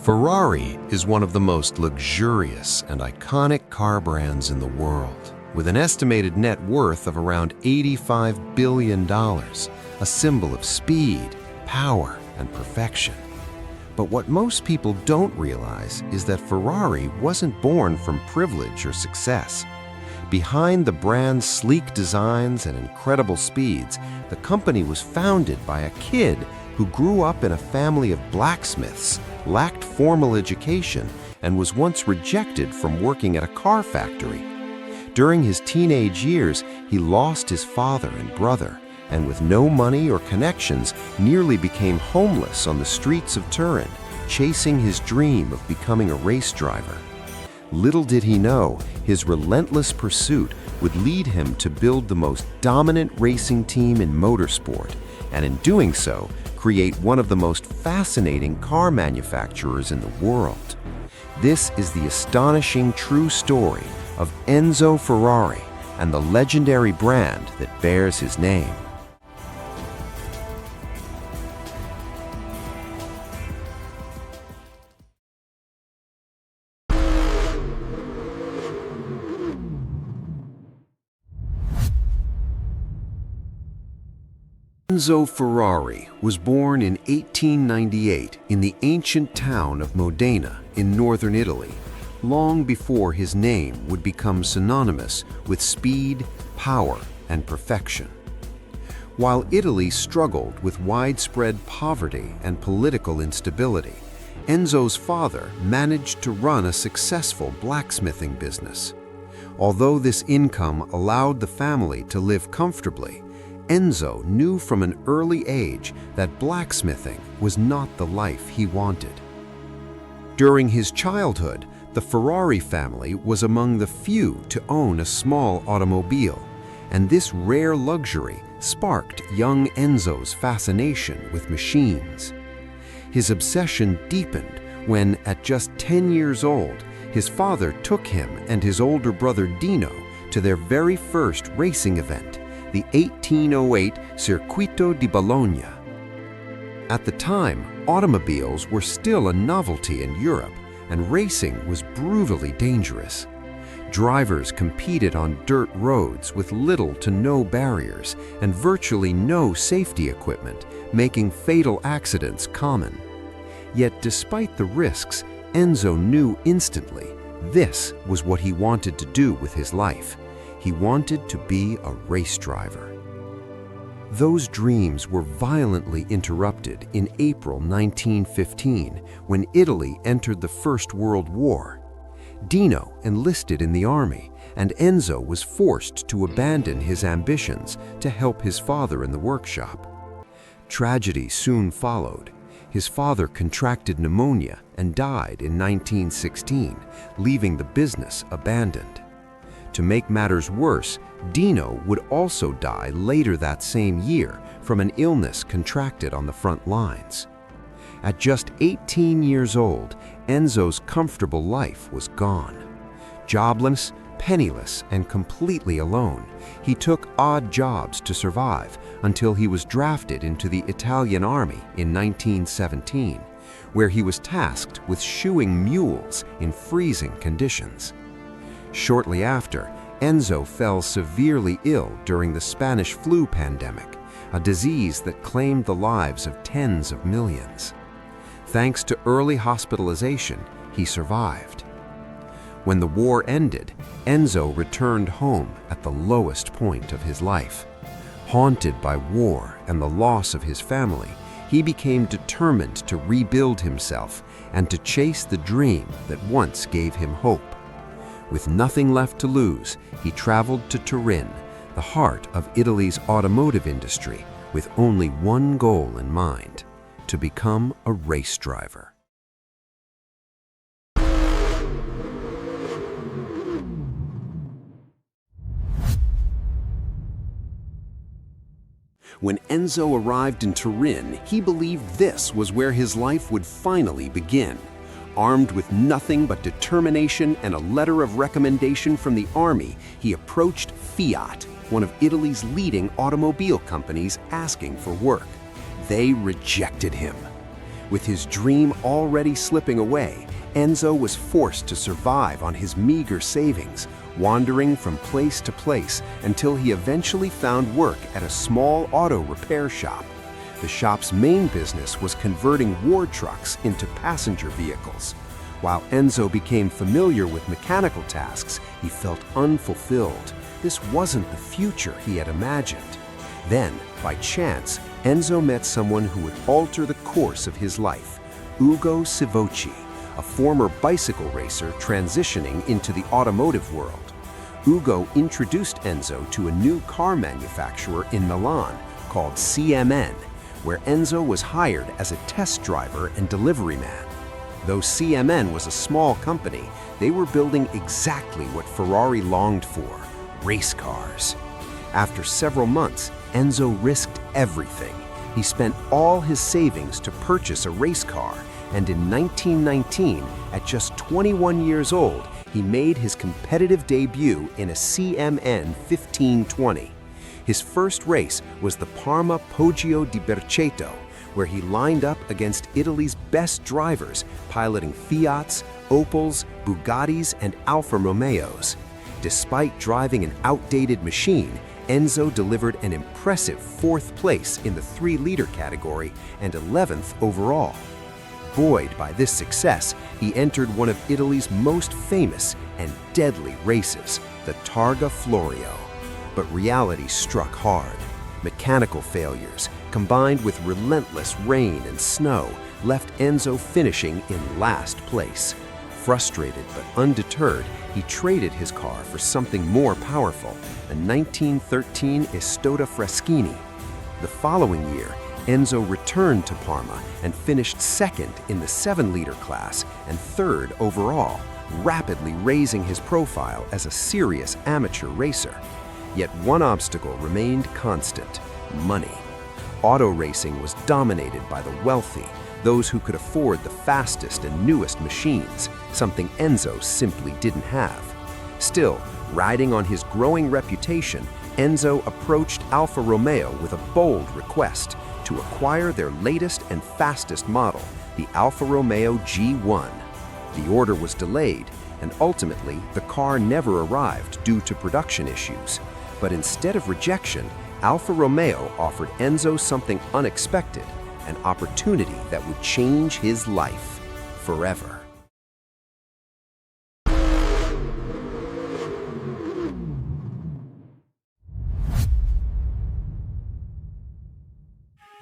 Ferrari is one of the most luxurious and iconic car brands in the world, with an estimated net worth of around $85 billion, a symbol of speed, power, and perfection. But what most people don't realize is that Ferrari wasn't born from privilege or success. Behind the brand's sleek designs and incredible speeds, the company was founded by a kid who grew up in a family of blacksmiths, lacked formal education, and was once rejected from working at a car factory. During his teenage years, he lost his father and brother, and with no money or connections, nearly became homeless on the streets of Turin, chasing his dream of becoming a race driver. Little did he know, his relentless pursuit would lead him to build the most dominant racing team in motorsport, and in doing so, create one of the most fascinating car manufacturers in the world. This is the astonishing true story of Enzo Ferrari and the legendary brand that bears his name. Enzo Ferrari was born in 1898 in the ancient town of Modena in northern Italy, long before his name would become synonymous with speed, power, and perfection. While Italy struggled with widespread poverty and political instability, Enzo's father managed to run a successful blacksmithing business. Although this income allowed the family to live comfortably, Enzo knew from an early age that blacksmithing was not the life he wanted. During his childhood, the Ferrari family was among the few to own a small automobile, and this rare luxury sparked young Enzo's fascination with machines. His obsession deepened when, at just 10 years old, his father took him and his older brother Dino to their very first racing event, the 1808 Circuito di Bologna. At the time, automobiles were still a novelty in Europe, and racing was brutally dangerous. Drivers competed on dirt roads with little to no barriers and virtually no safety equipment, making fatal accidents common. Yet despite the risks, Enzo knew instantly this was what he wanted to do with his life. He wanted to be a race driver. Those dreams were violently interrupted in April 1915 when Italy entered the First World War. Dino enlisted in the army, and Enzo was forced to abandon his ambitions to help his father in the workshop. Tragedy soon followed. His father contracted pneumonia and died in 1916, leaving the business abandoned. To make matters worse, Dino would also die later that same year from an illness contracted on the front lines. At just 18 years old, Enzo's comfortable life was gone. Jobless, penniless, and completely alone, he took odd jobs to survive until he was drafted into the Italian army in 1917, where he was tasked with shoeing mules in freezing conditions. Shortly after, Enzo fell severely ill during the Spanish flu pandemic, a disease that claimed the lives of tens of millions. Thanks to early hospitalization, he survived. When the war ended, Enzo returned home at the lowest point of his life. Haunted by war and the loss of his family, he became determined to rebuild himself and to chase the dream that once gave him hope. With nothing left to lose, he traveled to Turin, the heart of Italy's automotive industry, with only one goal in mind: to become a race driver. When Enzo arrived in Turin, he believed this was where his life would finally begin. Armed with nothing but determination and a letter of recommendation from the army, he approached Fiat, one of Italy's leading automobile companies, asking for work. They rejected him. With his dream already slipping away, Enzo was forced to survive on his meager savings, wandering from place to place until he eventually found work at a small auto repair shop. The shop's main business was converting war trucks into passenger vehicles. While Enzo became familiar with mechanical tasks, he felt unfulfilled. This wasn't the future he had imagined. Then, by chance, Enzo met someone who would alter the course of his life, Ugo Savocci, a former bicycle racer transitioning into the automotive world. Ugo introduced Enzo to a new car manufacturer in Milan called CMN, where Enzo was hired as a test driver and delivery man. Though CMN was a small company, they were building exactly what Ferrari longed for: race cars. After several months, Enzo risked everything. He spent all his savings to purchase a race car, and in 1919, at just 21 years old, he made his competitive debut in a CMN 1520. His first race was the Parma Poggio di Berceto, where he lined up against Italy's best drivers, piloting Fiats, Opels, Bugattis, and Alfa Romeos. Despite driving an outdated machine, Enzo delivered an impressive 4th place in the 3-liter category and 11th overall. Buoyed by this success, he entered one of Italy's most famous and deadly races, the Targa Florio. But reality struck hard. Mechanical failures, combined with relentless rain and snow, left Enzo finishing in last place. Frustrated but undeterred, he traded his car for something more powerful, a 1913 Estoda Fraschini. The following year, Enzo returned to Parma and finished 2nd in the 7-liter class and 3rd overall, rapidly raising his profile as a serious amateur racer. Yet one obstacle remained constant: money. Auto racing was dominated by the wealthy, those who could afford the fastest and newest machines, something Enzo simply didn't have. Still, riding on his growing reputation, Enzo approached Alfa Romeo with a bold request to acquire their latest and fastest model, the Alfa Romeo G1. The order was delayed, and ultimately the car never arrived due to production issues. But instead of rejection, Alfa Romeo offered Enzo something unexpected, an opportunity that would change his life forever.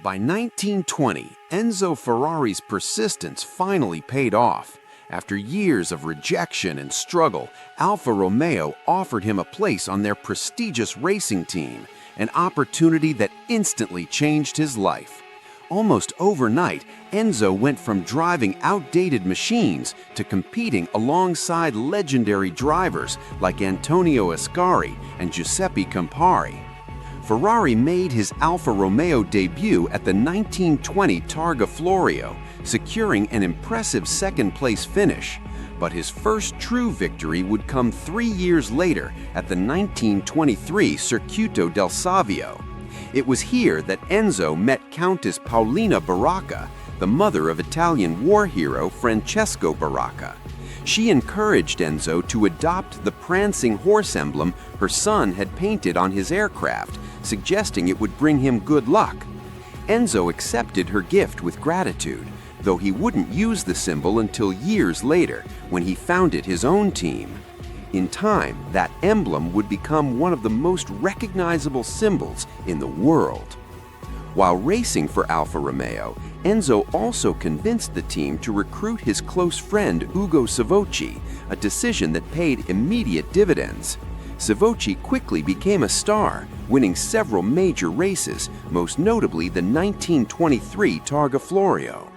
By 1920, Enzo Ferrari's persistence finally paid off. After years of rejection and struggle, Alfa Romeo offered him a place on their prestigious racing team, an opportunity that instantly changed his life. Almost overnight, Enzo went from driving outdated machines to competing alongside legendary drivers like Antonio Ascari and Giuseppe Campari. Ferrari made his Alfa Romeo debut at the 1920 Targa Florio, securing an impressive 2nd-place finish. But his first true victory would come 3 years later at the 1923 Circuito del Savio. It was here that Enzo met Countess Paolina Baracca, the mother of Italian war hero Francesco Baracca. She encouraged Enzo to adopt the prancing horse emblem her son had painted on his aircraft, suggesting it would bring him good luck. Enzo accepted her gift with gratitude, though he wouldn't use the symbol until years later when he founded his own team. In time, that emblem would become one of the most recognizable symbols in the world. While racing for Alfa Romeo, Enzo also convinced the team to recruit his close friend Ugo Savocci, a decision that paid immediate dividends. Savocci quickly became a star, winning several major races, most notably the 1923 Targa Florio.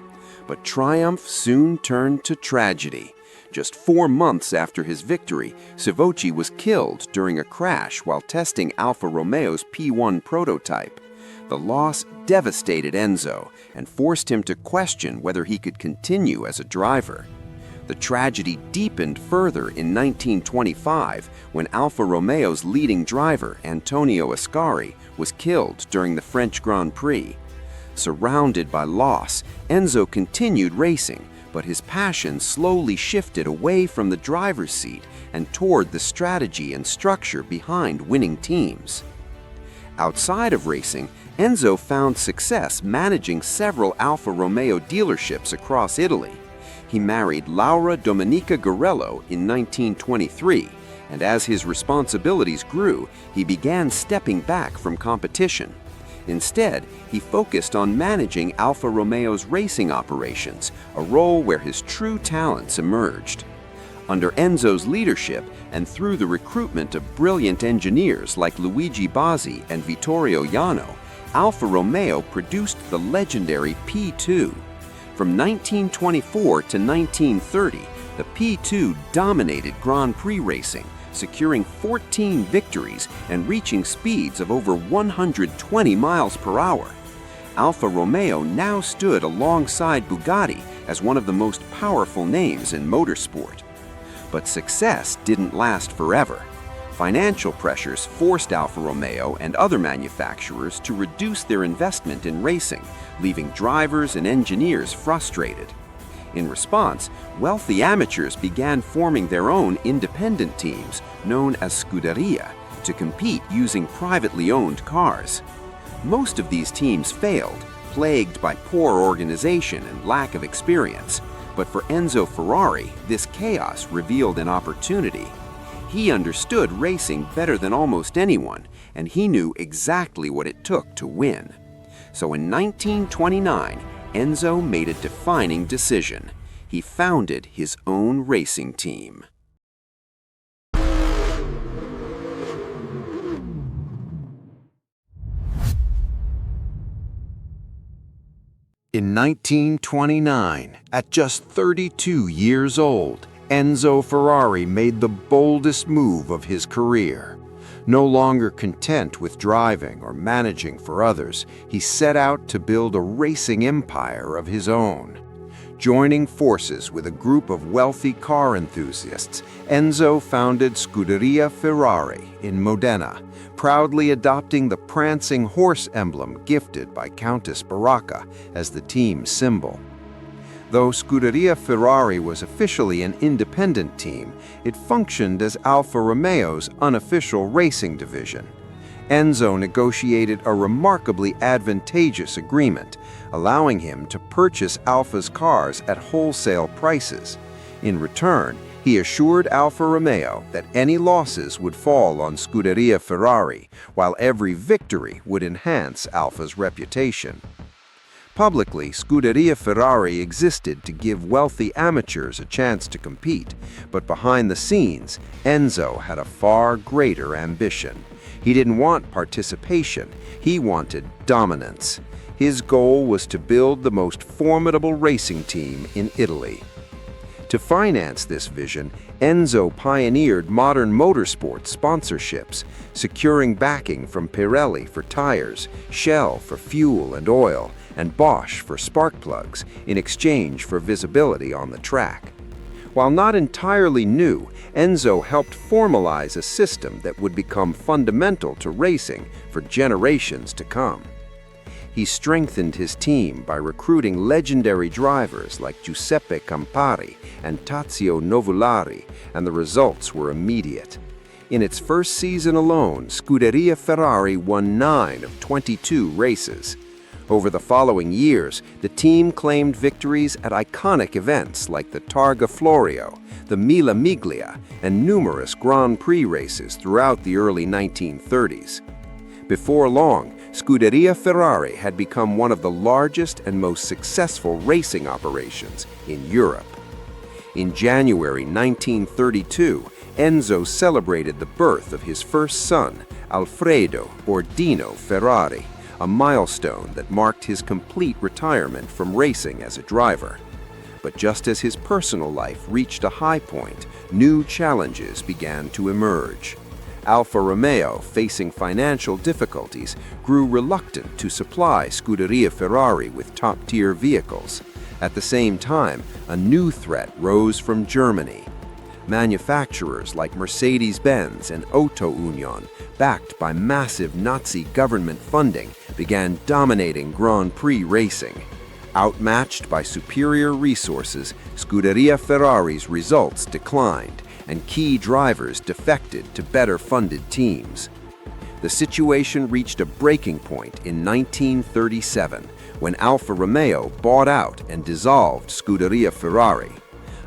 But triumph soon turned to tragedy. Just 4 months after his victory, Savocci was killed during a crash while testing Alfa Romeo's P1 prototype. The loss devastated Enzo and forced him to question whether he could continue as a driver. The tragedy deepened further in 1925 when Alfa Romeo's leading driver, Antonio Ascari, was killed during the French Grand Prix. Surrounded by loss, Enzo continued racing, but his passion slowly shifted away from the driver's seat and toward the strategy and structure behind winning teams. Outside of racing, Enzo found success managing several Alfa Romeo dealerships across Italy. He married Laura Domenica Garello in 1923, and as his responsibilities grew, he began stepping back from competition. Instead, he focused on managing Alfa Romeo's racing operations, a role where his true talents emerged. Under Enzo's leadership and through the recruitment of brilliant engineers like Luigi Bazzi and Vittorio Jano, Alfa Romeo produced the legendary P2. From 1924 to 1930, the P2 dominated Grand Prix racing, securing 14 victories and reaching speeds of over 120 miles per hour. Alfa Romeo now stood alongside Bugatti as one of the most powerful names in motorsport. But success didn't last forever. Financial pressures forced Alfa Romeo and other manufacturers to reduce their investment in racing, leaving drivers and engineers frustrated. In response, wealthy amateurs began forming their own independent teams, known as Scuderia, to compete using privately owned cars. Most of these teams failed, plagued by poor organization and lack of experience. But for Enzo Ferrari, this chaos revealed an opportunity. He understood racing better than almost anyone, and he knew exactly what it took to win. So in 1929, Enzo made a defining decision. He founded his own racing team. In 1929, at just 32 years old, Enzo Ferrari made the boldest move of his career. No longer content with driving or managing for others, he set out to build a racing empire of his own. Joining forces with a group of wealthy car enthusiasts, Enzo founded Scuderia Ferrari in Modena, proudly adopting the prancing horse emblem gifted by Countess Baracca as the team's symbol. Though Scuderia Ferrari was officially an independent team, it functioned as Alfa Romeo's unofficial racing division. Enzo negotiated a remarkably advantageous agreement, allowing him to purchase Alfa's cars at wholesale prices. In return, he assured Alfa Romeo that any losses would fall on Scuderia Ferrari, while every victory would enhance Alfa's reputation. Publicly, Scuderia Ferrari existed to give wealthy amateurs a chance to compete, but behind the scenes, Enzo had a far greater ambition. He didn't want participation, he wanted dominance. His goal was to build the most formidable racing team in Italy. To finance this vision, Enzo pioneered modern motorsport sponsorships, securing backing from Pirelli for tires, Shell for fuel and oil, and Bosch for spark plugs in exchange for visibility on the track. While not entirely new, Enzo helped formalize a system that would become fundamental to racing for generations to come. He strengthened his team by recruiting legendary drivers like Giuseppe Campari and Tazio Novulari, and the results were immediate. In its first season alone, Scuderia Ferrari won 9 of 22 races. Over the following years, the team claimed victories at iconic events like the Targa Florio, the Mille Miglia, and numerous Grand Prix races throughout the early 1930s. Before long, Scuderia Ferrari had become one of the largest and most successful racing operations in Europe. In January 1932, Enzo celebrated the birth of his first son, Alfredo or Dino Ferrari, a milestone that marked his complete retirement from racing as a driver. But just as his personal life reached a high point, new challenges began to emerge. Alfa Romeo, facing financial difficulties, grew reluctant to supply Scuderia Ferrari with top-tier vehicles. At the same time, a new threat rose from Germany. Manufacturers like Mercedes-Benz and Auto Union, backed by massive Nazi government funding, began dominating Grand Prix racing. Outmatched by superior resources, Scuderia Ferrari's results declined, and key drivers defected to better-funded teams. The situation reached a breaking point in 1937, when Alfa Romeo bought out and dissolved Scuderia Ferrari.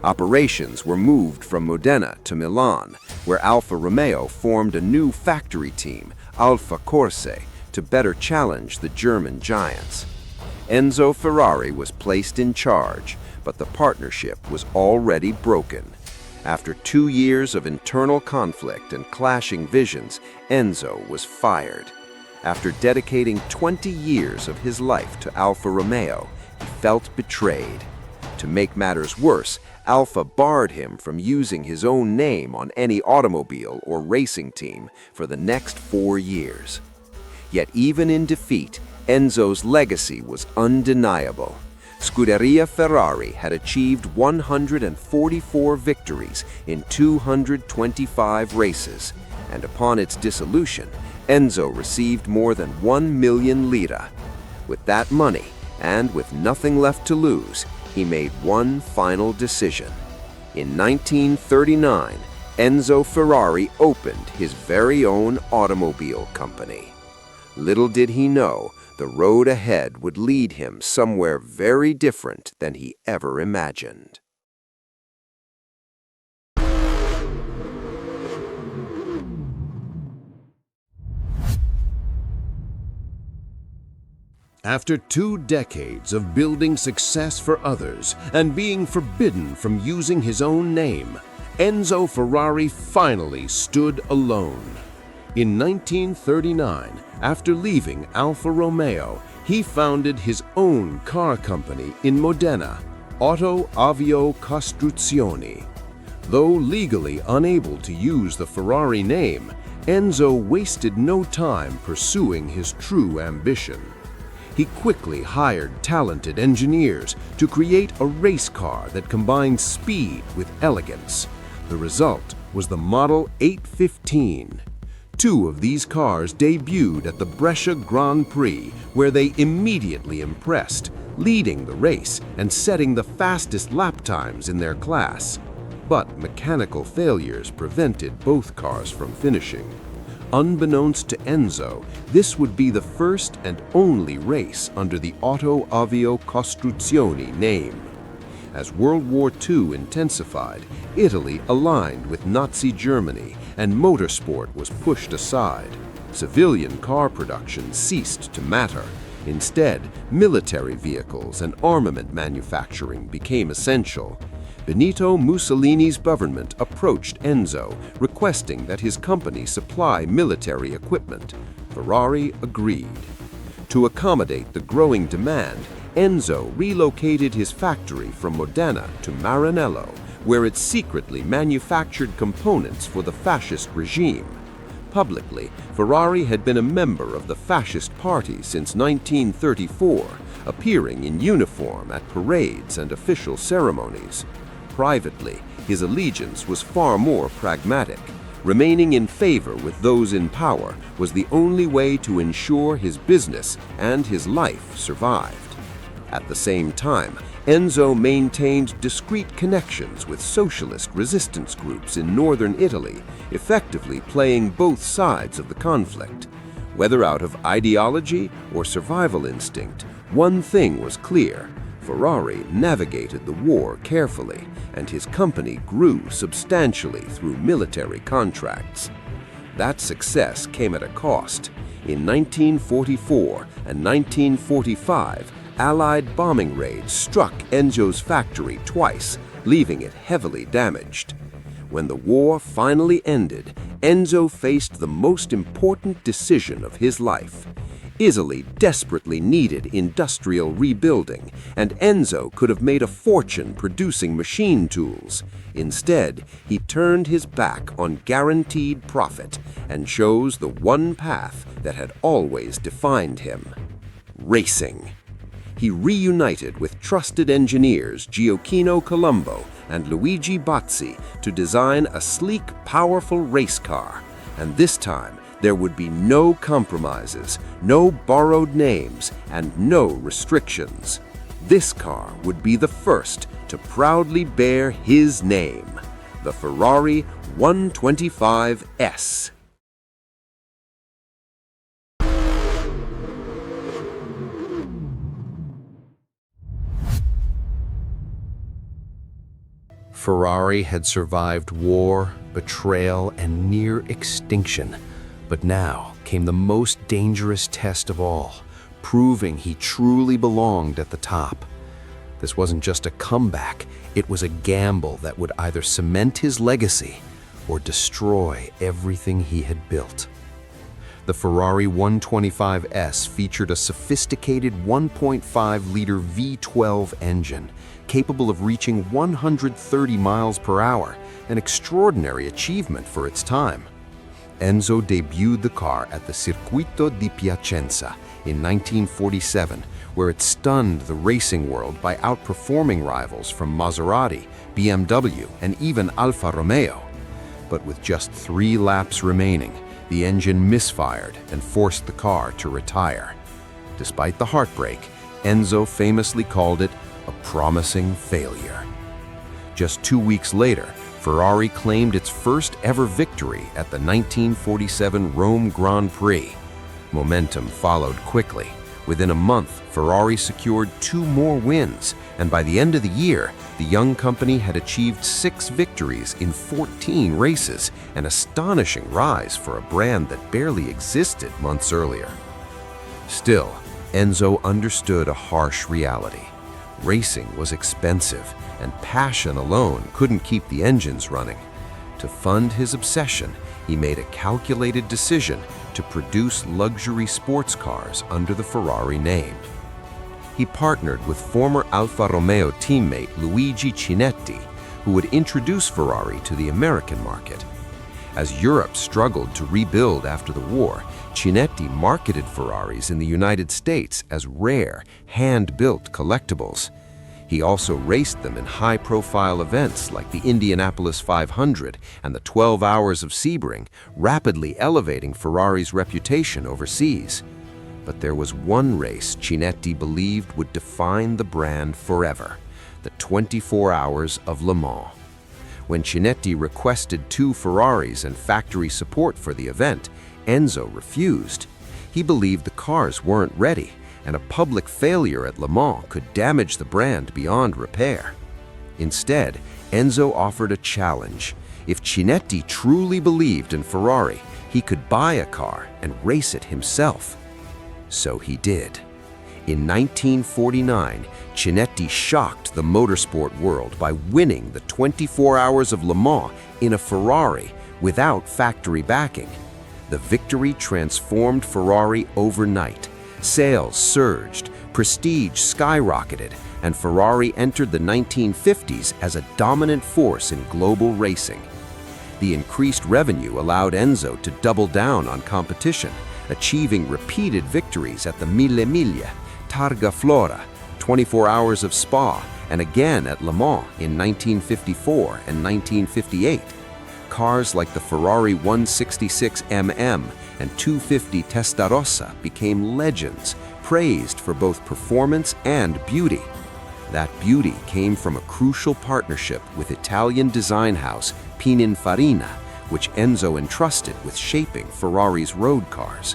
Operations were moved from Modena to Milan, where Alfa Romeo formed a new factory team, Alfa Corse, to better challenge the German giants. Enzo Ferrari was placed in charge, but the partnership was already broken. After 2 years of internal conflict and clashing visions, Enzo was fired. After dedicating 20 years of his life to Alfa Romeo, he felt betrayed. To make matters worse, Alfa barred him from using his own name on any automobile or racing team for the next 4 years. Yet even in defeat, Enzo's legacy was undeniable. Scuderia Ferrari had achieved 144 victories in 225 races, and upon its dissolution, Enzo received more than 1 million lira. With that money, and with nothing left to lose, he made one final decision. In 1939, Enzo Ferrari opened his very own automobile company. Little did he know, the road ahead would lead him somewhere very different than he ever imagined. After 2 decades of building success for others and being forbidden from using his own name, Enzo Ferrari finally stood alone. In 1939, after leaving Alfa Romeo, he founded his own car company in Modena, Auto Avio Costruzioni. Though legally unable to use the Ferrari name, Enzo wasted no time pursuing his true ambition. He quickly hired talented engineers to create a race car that combined speed with elegance. The result was the Model 815. 2 of these cars debuted at the Brescia Grand Prix, where they immediately impressed, leading the race and setting the fastest lap times in their class. But mechanical failures prevented both cars from finishing. Unbeknownst to Enzo, this would be the first and only race under the Auto Avio Costruzioni name. As World War II intensified, Italy aligned with Nazi Germany and motorsport was pushed aside. Civilian car production ceased to matter. Instead, military vehicles and armament manufacturing became essential. Benito Mussolini's government approached Enzo, requesting that his company supply military equipment. Ferrari agreed. To accommodate the growing demand, Enzo relocated his factory from Modena to Maranello, where it secretly manufactured components for the fascist regime. Publicly, Ferrari had been a member of the fascist party since 1934, appearing in uniform at parades and official ceremonies. Privately, his allegiance was far more pragmatic. Remaining in favor with those in power was the only way to ensure his business and his life survived. At the same time, Enzo maintained discreet connections with socialist resistance groups in northern Italy, effectively playing both sides of the conflict. Whether out of ideology or survival instinct, one thing was clear: Ferrari navigated the war carefully, and his company grew substantially through military contracts. That success came at a cost. In 1944 and 1945, Allied bombing raids struck Enzo's factory twice, leaving it heavily damaged. When the war finally ended, Enzo faced the most important decision of his life. Italy desperately needed industrial rebuilding, and Enzo could have made a fortune producing machine tools. Instead, he turned his back on guaranteed profit and chose the one path that had always defined him: racing. he reunited with trusted engineers Gioacchino Colombo and Luigi Bazzi to design a sleek, powerful race car. And this time, there would be no compromises, no borrowed names, and no restrictions. This car would be the first to proudly bear his name, the Ferrari 125S. Ferrari had survived war, betrayal, and near extinction. But now came the most dangerous test of all, proving he truly belonged at the top. This wasn't just a comeback, it was a gamble that would either cement his legacy or destroy everything he had built. The Ferrari 125S featured a sophisticated 1.5-liter V12 engine, capable of reaching 130 miles per hour, an extraordinary achievement for its time. Enzo debuted the car at the Circuito di Piacenza in 1947, where it stunned the racing world by outperforming rivals from Maserati, BMW, and even Alfa Romeo. But with just 3 laps remaining, the engine misfired and forced the car to retire. Despite the heartbreak, Enzo famously called it a promising failure. Just 2 weeks later, Ferrari claimed its first ever victory at the 1947 Rome Grand Prix. Momentum followed quickly. Within a month, Ferrari secured 2 more wins, and by the end of the year, the young company had achieved 6 victories in 14 races, an astonishing rise for a brand that barely existed months earlier. Still, Enzo understood a harsh reality. Racing was expensive, and passion alone couldn't keep the engines running. To fund his obsession, he made a calculated decision to produce luxury sports cars under the Ferrari name. He partnered with former Alfa Romeo teammate Luigi Chinetti, who would introduce Ferrari to the American market. As Europe struggled to rebuild after the war, Chinetti marketed Ferraris in the United States as rare, hand-built collectibles. He also raced them in high-profile events like the Indianapolis 500 and the 12 Hours of Sebring, rapidly elevating Ferrari's reputation overseas. But there was one race Chinetti believed would define the brand forever: the 24 Hours of Le Mans. When Chinetti requested 2 Ferraris and factory support for the event, Enzo refused. He believed the cars weren't ready, and a public failure at Le Mans could damage the brand beyond repair. Instead, Enzo offered a challenge. If Chinetti truly believed in Ferrari, he could buy a car and race it himself. So he did. In 1949, Chinetti shocked the motorsport world by winning the 24 Hours of Le Mans in a Ferrari without factory backing. The victory transformed Ferrari overnight. Sales surged, prestige skyrocketed, and Ferrari entered the 1950s as a dominant force in global racing. The increased revenue allowed Enzo to double down on competition, achieving repeated victories at the Mille Miglia, Targa Flora, 24 Hours of Spa, and again at Le Mans in 1954 and 1958. Cars like the Ferrari 166mm and 250 Testarossa became legends, praised for both performance and beauty. That beauty came from a crucial partnership with Italian design house Pininfarina, which Enzo entrusted with shaping Ferrari's road cars.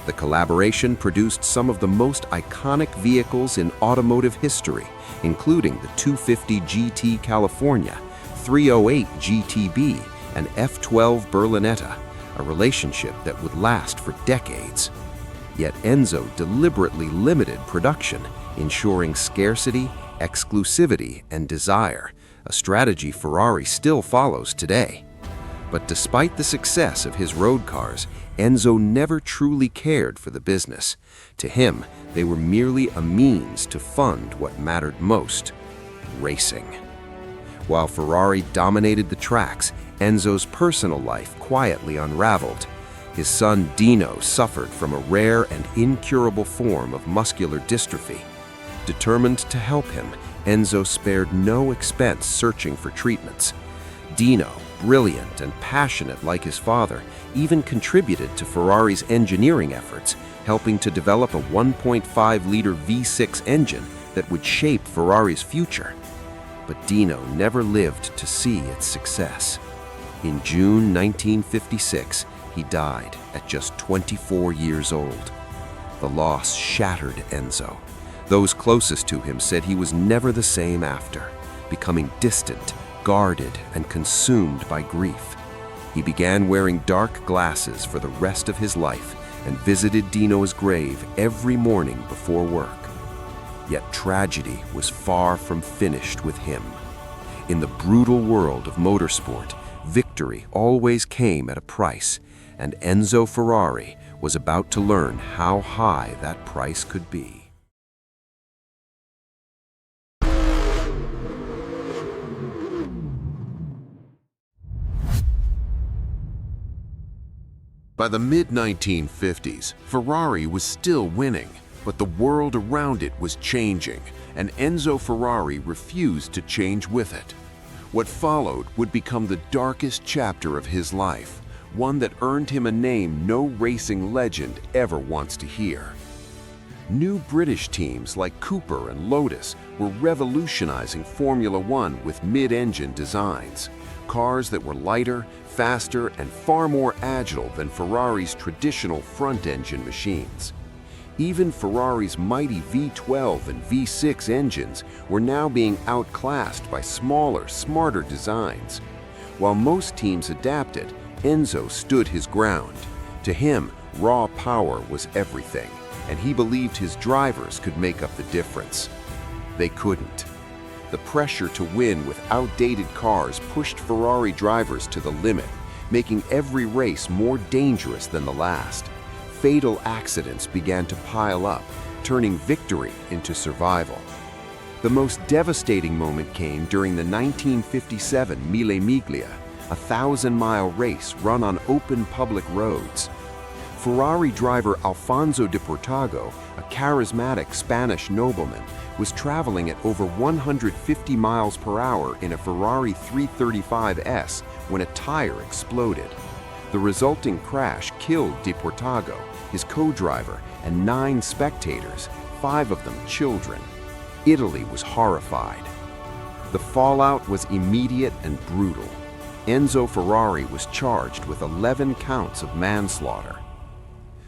The collaboration produced some of the most iconic vehicles in automotive history, including the 250 GT California, 308 GTB, and F12 Berlinetta, a relationship that would last for decades. Yet Enzo deliberately limited production, ensuring scarcity, exclusivity, and desire, a strategy Ferrari still follows today. But despite the success of his road cars, Enzo never truly cared for the business. To him, they were merely a means to fund what mattered most: racing. While Ferrari dominated the tracks, Enzo's personal life quietly unraveled. His son Dino suffered from a rare and incurable form of muscular dystrophy. Determined to help him, Enzo spared no expense searching for treatments. Dino, brilliant and passionate like his father, even contributed to Ferrari's engineering efforts, helping to develop a 1.5-liter V6 engine that would shape Ferrari's future. But Dino never lived to see its success. In June 1956, he died at just 24 years old. The loss shattered Enzo. Those closest to him said he was never the same after, becoming distant, guarded, and consumed by grief. He began wearing dark glasses for the rest of his life and visited Dino's grave every morning before work. Yet tragedy was far from finished with him. In the brutal world of motorsport, victory always came at a price, and Enzo Ferrari was about to learn how high that price could be. By the mid-1950s, Ferrari was still winning, but the world around it was changing, and Enzo Ferrari refused to change with it. What followed would become the darkest chapter of his life, one that earned him a name no racing legend ever wants to hear. New British teams like Cooper and Lotus were revolutionizing Formula One with mid-engine designs, cars that were lighter, faster, and far more agile than Ferrari's traditional front-engine machines. Even Ferrari's mighty V12 and V6 engines were now being outclassed by smaller, smarter designs. While most teams adapted, Enzo stood his ground. To him, raw power was everything, and he believed his drivers could make up the difference. They couldn't. The pressure to win with outdated cars pushed Ferrari drivers to the limit, making every race more dangerous than the last. Fatal accidents began to pile up, turning victory into survival. The most devastating moment came during the 1957 Mille Miglia, a 1,000-mile race run on open public roads. Ferrari driver Alfonso de Portago, a charismatic Spanish nobleman, was traveling at over 150 miles per hour in a Ferrari 335S when a tire exploded. The resulting crash killed de Portago, his co-driver, and 9 spectators, 5 of them children. Italy was horrified. The fallout was immediate and brutal. Enzo Ferrari was charged with 11 counts of manslaughter.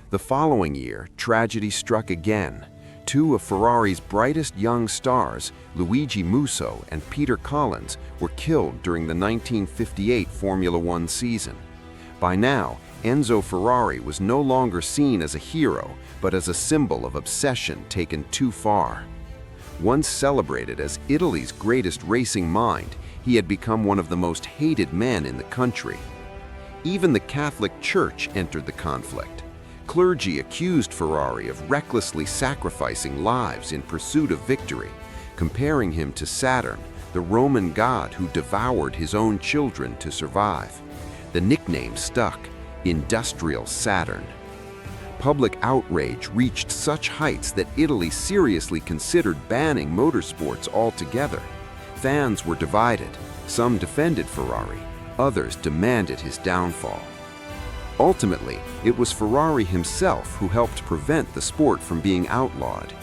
The following year, tragedy struck again. 2 of Ferrari's brightest young stars, Luigi Musso and Peter Collins, were killed during the 1958 Formula One season. By now, Enzo Ferrari was no longer seen as a hero, but as a symbol of obsession taken too far. Once celebrated as Italy's greatest racing mind, he had become one of the most hated men in the country. Even the Catholic Church entered the conflict. Clergy accused Ferrari of recklessly sacrificing lives in pursuit of victory, comparing him to Saturn, the Roman god who devoured his own children to survive. The nickname stuck, Industrial Saturn. Public outrage reached such heights that Italy seriously considered banning motorsports altogether. Fans were divided. Some defended Ferrari, others demanded his downfall. Ultimately, it was Ferrari himself who helped prevent the sport from being outlawed.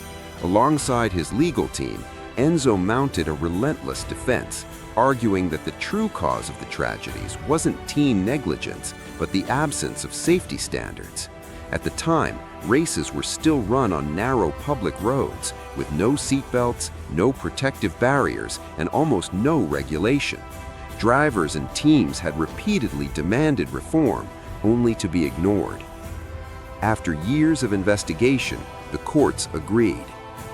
Alongside his legal team, Enzo mounted a relentless defense, arguing that the true cause of the tragedies wasn't team negligence, but the absence of safety standards. At the time, races were still run on narrow public roads, with no seatbelts, no protective barriers, and almost no regulation. Drivers and teams had repeatedly demanded reform, only to be ignored. After years of investigation, the courts agreed.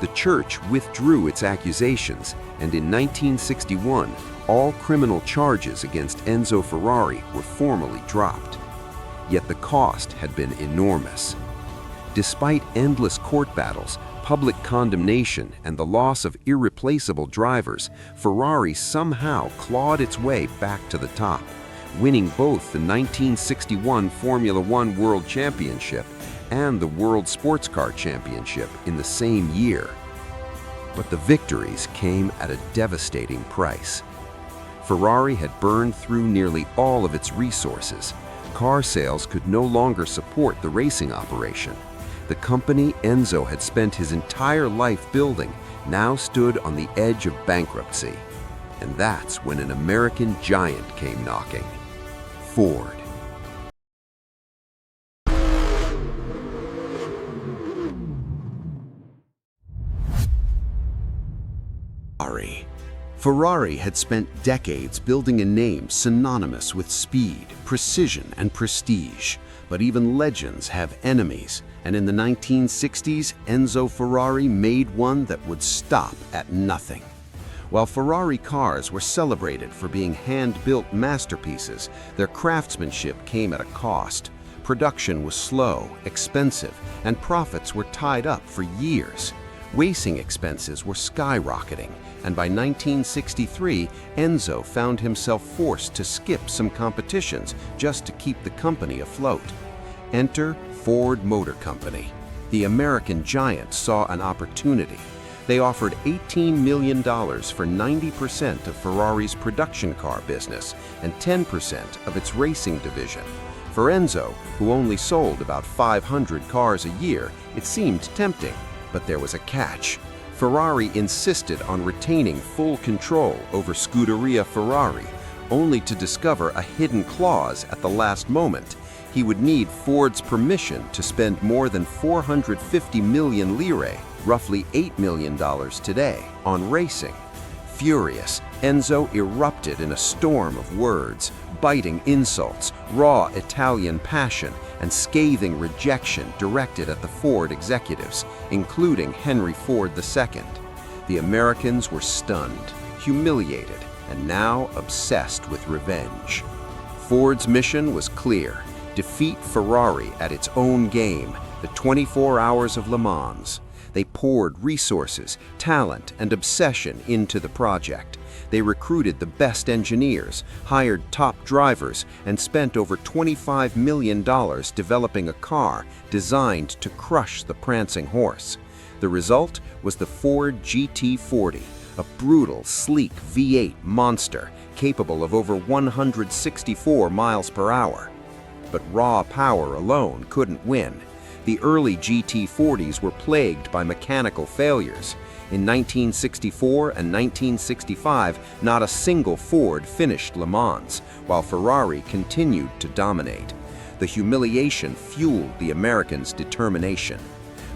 The church withdrew its accusations, and in 1961, all criminal charges against Enzo Ferrari were formally dropped. Yet the cost had been enormous. Despite endless court battles, public condemnation, and the loss of irreplaceable drivers, Ferrari somehow clawed its way back to the top, winning both the 1961 Formula One World Championship and the World Sports Car Championship in the same year. But the victories came at a devastating price. Ferrari had burned through nearly all of its resources. Car sales could no longer support the racing operation. The company Enzo had spent his entire life building now stood on the edge of bankruptcy. And that's when an American giant came knocking: Ford. Ferrari had spent decades building a name synonymous with speed, precision, and prestige. But even legends have enemies, and in the 1960s, Enzo Ferrari made one that would stop at nothing. While Ferrari cars were celebrated for being hand-built masterpieces, their craftsmanship came at a cost. Production was slow, expensive, and profits were tied up for years. Racing expenses were skyrocketing, and by 1963, Enzo found himself forced to skip some competitions just to keep the company afloat. Enter Ford Motor Company. The American giant saw an opportunity. They offered $18 million for 90% of Ferrari's production car business and 10% of its racing division. For Enzo, who only sold about 500 cars a year, it seemed tempting. But there was a catch. Ferrari insisted on retaining full control over Scuderia Ferrari, only to discover a hidden clause at the last moment. He would need Ford's permission to spend more than 450 million lire, roughly $8 million today, on racing. Furious, Enzo erupted in a storm of words, biting insults, raw Italian passion, and scathing rejection directed at the Ford executives, including Henry Ford II. The Americans were stunned, humiliated, and now obsessed with revenge. Ford's mission was clear: defeat Ferrari at its own game, the 24 Hours of Le Mans. They poured resources, talent, and obsession into the project. They recruited the best engineers, hired top drivers, and spent over $25 million developing a car designed to crush the prancing horse. The result was the Ford GT40, a brutal, sleek V8 monster capable of over 164 miles per hour. But raw power alone couldn't win. The early GT40s were plagued by mechanical failures. In 1964 and 1965, not a single Ford finished Le Mans, while Ferrari continued to dominate. The humiliation fueled the Americans' determination.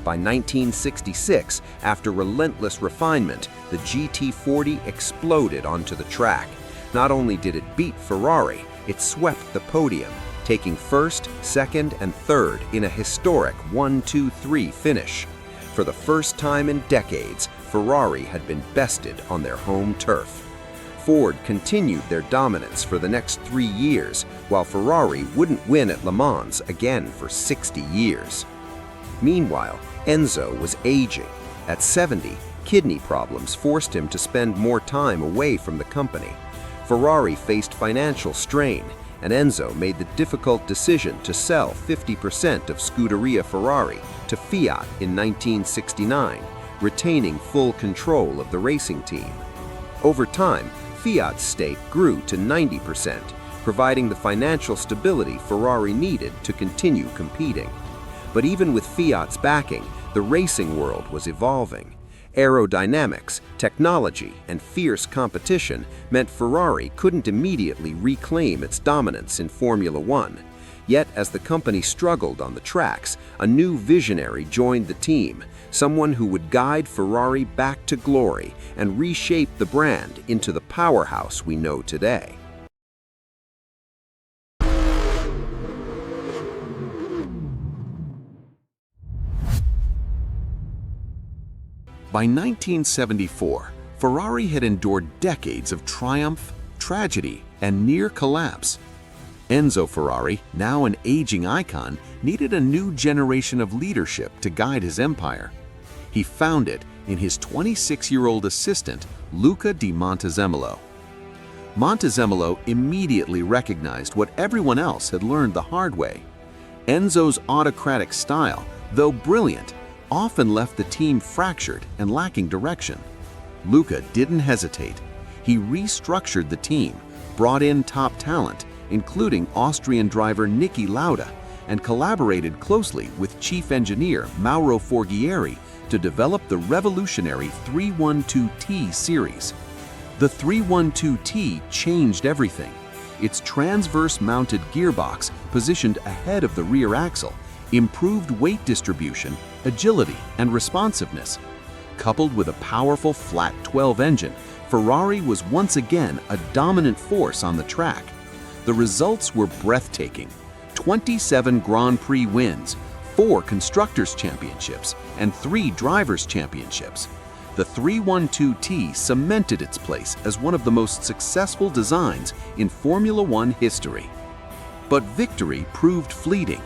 By 1966, after relentless refinement, the GT40 exploded onto the track. Not only did it beat Ferrari, it swept the podium, taking first, second, and third in a historic 1-2-3 finish. For the first time in decades, Ferrari had been bested on their home turf. Ford continued their dominance for the next 3 years, while Ferrari wouldn't win at Le Mans again for 60 years. Meanwhile, Enzo was aging. At 70, kidney problems forced him to spend more time away from the company. Ferrari faced financial strain, and Enzo made the difficult decision to sell 50% of Scuderia Ferrari to Fiat in 1969, retaining full control of the racing team. Over time, Fiat's stake grew to 90%, providing the financial stability Ferrari needed to continue competing. But even with Fiat's backing, the racing world was evolving. Aerodynamics, technology, and fierce competition meant Ferrari couldn't immediately reclaim its dominance in Formula One. Yet, as the company struggled on the tracks, a new visionary joined the team, someone who would guide Ferrari back to glory and reshape the brand into the powerhouse we know today. By 1974, Ferrari had endured decades of triumph, tragedy, and near collapse. Enzo Ferrari, now an aging icon, needed a new generation of leadership to guide his empire. He found it in his 26-year-old assistant, Luca di Montezemolo. Montezemolo immediately recognized what everyone else had learned the hard way. Enzo's autocratic style, though brilliant, often left the team fractured and lacking direction. Luca didn't hesitate. He restructured the team, brought in top talent, including Austrian driver Niki Lauda, and collaborated closely with chief engineer Mauro Forghieri to develop the revolutionary 312T series. The 312T changed everything. Its transverse-mounted gearbox, positioned ahead of the rear axle, improved weight distribution, agility, and responsiveness. Coupled with a powerful flat 12 engine, Ferrari was once again a dominant force on the track. The results were breathtaking: 27 Grand Prix wins, 4 Constructors' Championships, and 3 Drivers' Championships. The 312T cemented its place as one of the most successful designs in Formula One history. But victory proved fleeting.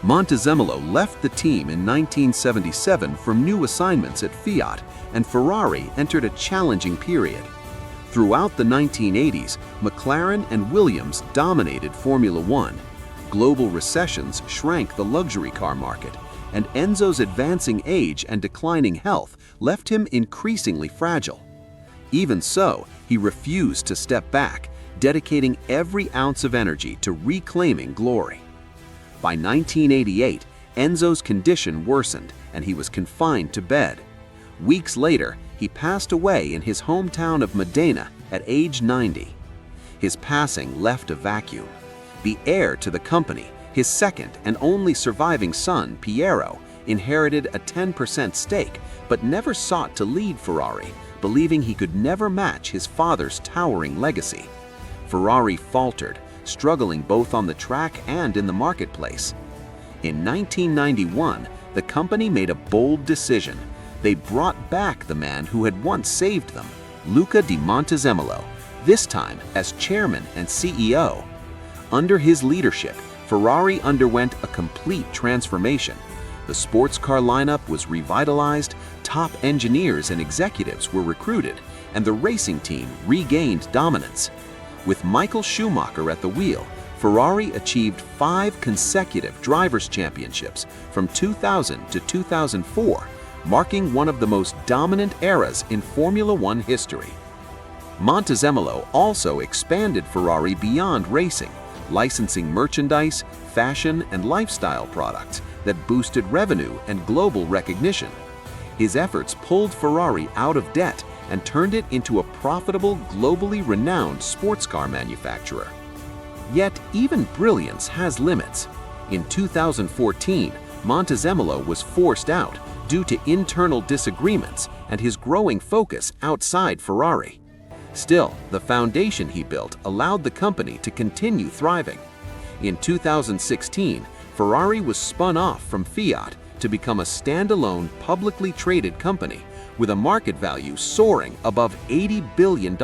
Montezemolo left the team in 1977 for new assignments at Fiat, and Ferrari entered a challenging period. Throughout the 1980s, McLaren and Williams dominated Formula One. Global recessions shrank the luxury car market, and Enzo's advancing age and declining health left him increasingly fragile. Even so, he refused to step back, dedicating every ounce of energy to reclaiming glory. By 1988, Enzo's condition worsened, and he was confined to bed. Weeks later, he passed away in his hometown of Modena at age 90. His passing left a vacuum. The heir to the company, his second and only surviving son, Piero, inherited a 10% stake but never sought to lead Ferrari, believing he could never match his father's towering legacy. Ferrari faltered, struggling both on the track and in the marketplace. In 1991, the company made a bold decision. They brought back the man who had once saved them, Luca di Montezemolo, this time as chairman and CEO. Under his leadership, Ferrari underwent a complete transformation. The sports car lineup was revitalized, top engineers and executives were recruited, and the racing team regained dominance. With Michael Schumacher at the wheel, Ferrari achieved 5 consecutive drivers' championships from 2000 to 2004, marking one of the most dominant eras in Formula One history. Montezemolo also expanded Ferrari beyond racing, licensing merchandise, fashion, and lifestyle products that boosted revenue and global recognition. His efforts pulled Ferrari out of debt and turned it into a profitable, globally renowned sports car manufacturer. Yet, even brilliance has limits. In 2014, Montezemolo was forced out due to internal disagreements and his growing focus outside Ferrari. Still, the foundation he built allowed the company to continue thriving. In 2016, Ferrari was spun off from Fiat to become a standalone, publicly traded company with a market value soaring above $80 billion.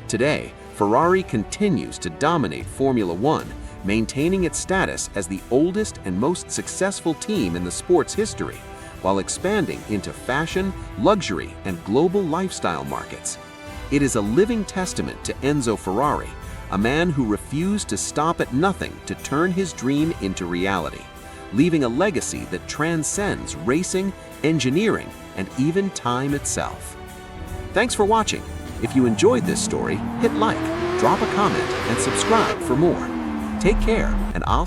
Today, Ferrari continues to dominate Formula One, maintaining its status as the oldest and most successful team in the sport's history, while expanding into fashion, luxury, and global lifestyle markets. It is a living testament to Enzo Ferrari, a man who refused to stop at nothing to turn his dream into reality, leaving a legacy that transcends racing, engineering, and even time itself. Thanks for watching. If you enjoyed this story, hit like, drop a comment, and subscribe for more. Take care, and I'll